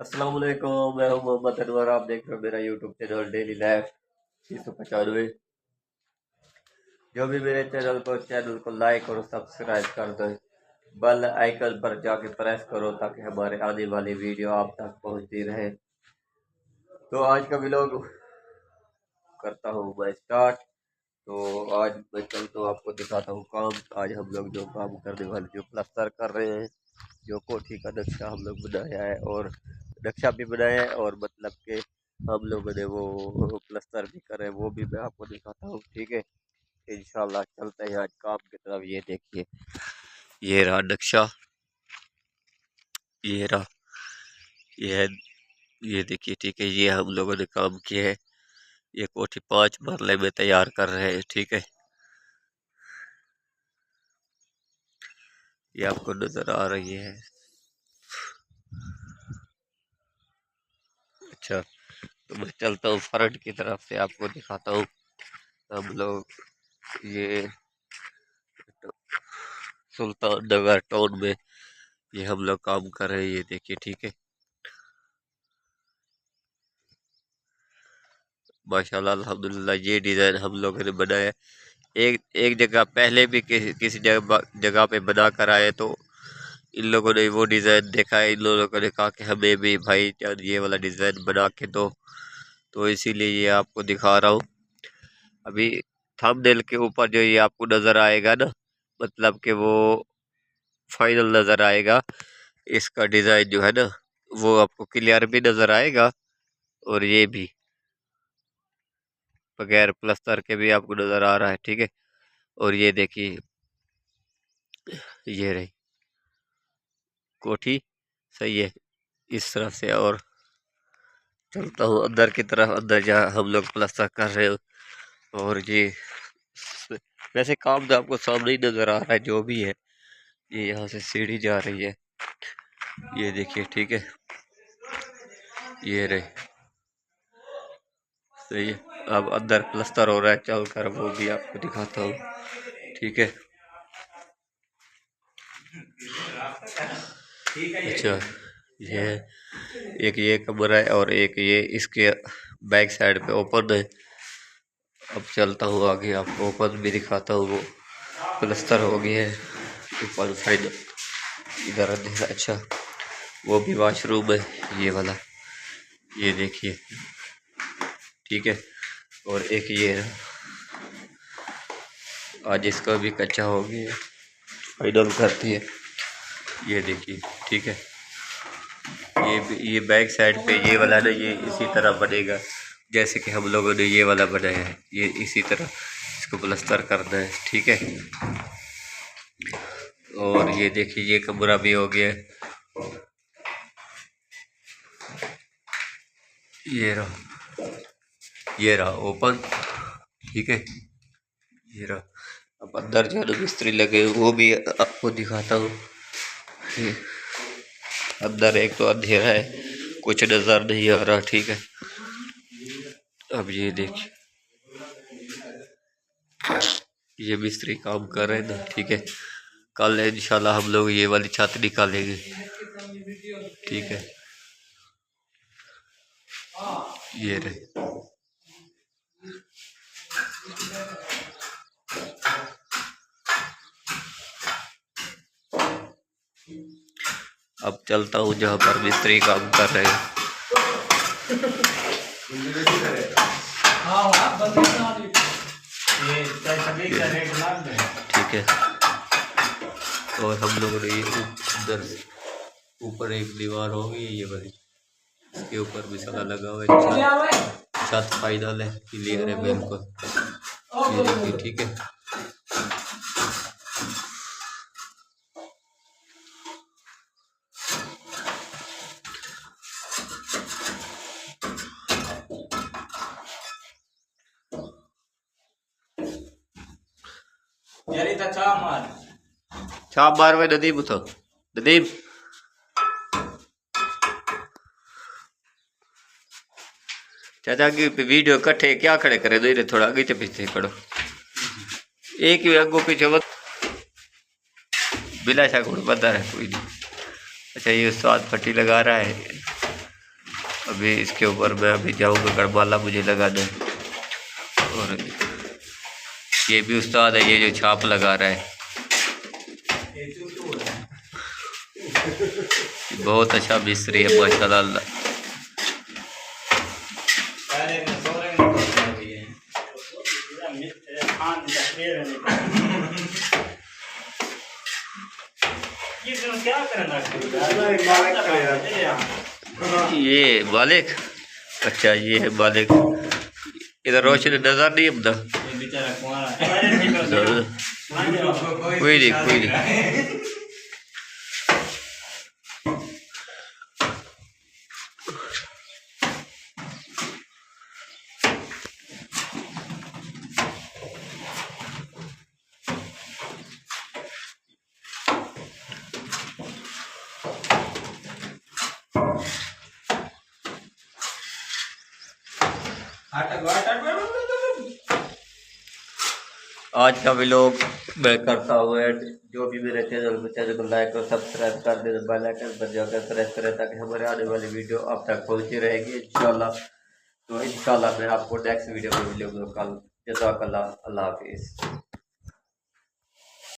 अस्सलाम वालेकुम, मैं हूं मोहम्मद अनवर। आप देख रहे हो मेरा यूट्यूब चैनल डेली लाइफ 395। जो भी मेरे चैनल को लाइक और सब्सक्राइब कर दो, बेल आइकन पर जाके प्रेस करो ताकि हमारे आने वाली वीडियो आप तक पहुंचती रहे। तो आज का व्लॉग करता हूँ मैं स्टार्ट। तो आज मैं चलता हूँ, आपको दिखाता हूँ काम। आज हम लोग जो काम करने वाले, जो प्लास्टर कर रहे हैं, जो कोठी का नक्शा हम लोग बनाया है, और नक्शा भी बनाया है, और मतलब के हम लोगों ने वो प्लास्टर भी करे, वो भी मैं आपको दिखाता हूँ। ठीक है, इंशाल्लाह चलते हैं आज काम की तरफ। ये देखिए, ये रहा नक्शा, ये रहा, ये है, ये देखिए। ठीक है, ये हम लोगों ने काम किया है। ये कोठी 5 मरले में तैयार कर रहे हैं। ठीक है, ये आपको नजर आ रही है। अच्छा, तो मैं चलता हूँ फ्रंट की तरफ से, आपको दिखाता हूँ। हम लोग ये सुल्तान नगर टाउन में ये हम लोग काम कर रहे हैं। ये देखिए, ठीक है, माशाल्लाह अल्हम्दुलिल्लाह। ये डिज़ाइन हम लोगों ने बनाया। एक एक जगह पहले भी किसी जगह पे बना कर आए, तो इन लोगों ने वो डिज़ाइन देखा है। इन लोगों ने कहा कि हमें भी भाई ये वाला डिज़ाइन बना के दो, तो इसीलिए ये आपको दिखा रहा हूँ। अभी थंबनेल के ऊपर जो ये आपको नज़र आएगा ना, मतलब कि वो फाइनल नज़र आएगा। इसका डिज़ाइन जो है ना, वो आपको क्लियर भी नज़र आएगा, और ये भी बगैर प्लस्तर के भी आपको नज़र आ रहा है। ठीक है, और ये देखिए, ये रही कोठी। सही है, इस तरफ से। और चलता हूँ अंदर की तरफ, अंदर जहाँ हम लोग प्लस्तर कर रहे हो। और ये वैसे काम तो आपको सामने ही नज़र आ रहा है, जो भी है। ये यहाँ से सीढ़ी जा रही है, ये देखिए। ठीक है, ये रहे। सही है, अब अंदर प्लस्तर हो रहा है, चल कर वो भी आपको दिखाता हूँ। ठीक है, अच्छा, ये एक ये कमरा है, और एक ये इसके बैक साइड पे ओपन है। अब चलता हूँ आगे, आपको ओपन भी दिखाता हूँ। वो प्लस्तर हो गया है ऊपर साइड, इधर अंधेरा। अच्छा, वो भी वॉशरूम है, ये वाला, ये देखिए। ठीक है, और एक ये है, आज इसका भी कच्चा हो गया, फाइनल करती है। ये देखिए, ठीक है, ये बैक साइड पे ये वाला ना, ये इसी तरह बनेगा जैसे कि हम लोगों ने ये वाला बनाया है। ये इसी तरह इसको प्लस्तर करना है। ठीक है, और ये देखिए, ये कमरा भी हो गया। ये रहा, ये रहा ओपन। ठीक है, ये रहा। अब अंदर जो है मिस्त्री लगे, वो भी आपको दिखाता हूँ। अंदर एक तो अंधेरा है, कुछ नज़र नहीं आ रहा। ठीक है, अब ये देखिए, ये मिस्त्री काम कर रहे हैं ना। ठीक है, कल इंशाल्लाह हम लोग ये वाली छत निकालेंगे। ठीक है, ये रहे। अब चलता हूँ जहाँ पर मिस्त्री काम कर रहे हैं। ठीक है, और हम लोगों ने ये उधर ऊपर एक दीवार होगी, ये वाली, इसके ऊपर भी साला लगा हुआ है। छत फाइनल है, क्लियर है बिल्कुल। ये देखिए, ठीक है, छाप मार में नदीम उठो, नदीम। चाचा की वीडियो कट्ठे क्या खड़े करे दो, थोड़ा आगे से पीछे करो, एक ही आगो पीछे मत, बिला शक बंदा है कोई नहीं। अच्छा, ये स्वाद पट्टी लगा रहा है। अभी इसके ऊपर मैं अभी जाऊँगा, गड़बाला मुझे लगा दे। और ये भी उस्ताद है, ये जो छाप लगा रहा है, बहुत अच्छा मिस्त्री है माशाल्लाह। ये मालिक, अच्छा ये है मालिक। इधर रोशनी नजर नहीं आता। कोई नहीं कोई नहीं। आज का व्लॉग मैं करता हूँ एंड। जो भी मेरे चैनल को लाइक और सब्सक्राइब कर दे, बेल आइकन पर जाकर प्रेस करें ताकि हमारे आने वाली वीडियो आप तक पहुँची रहेगी इंशाल्लाह। तो इंशाल्लाह मैं आपको नेक्स्ट वीडियो में मिलूंगा कल। जज़ाकल्लाह, अल्लाह हाफिज़।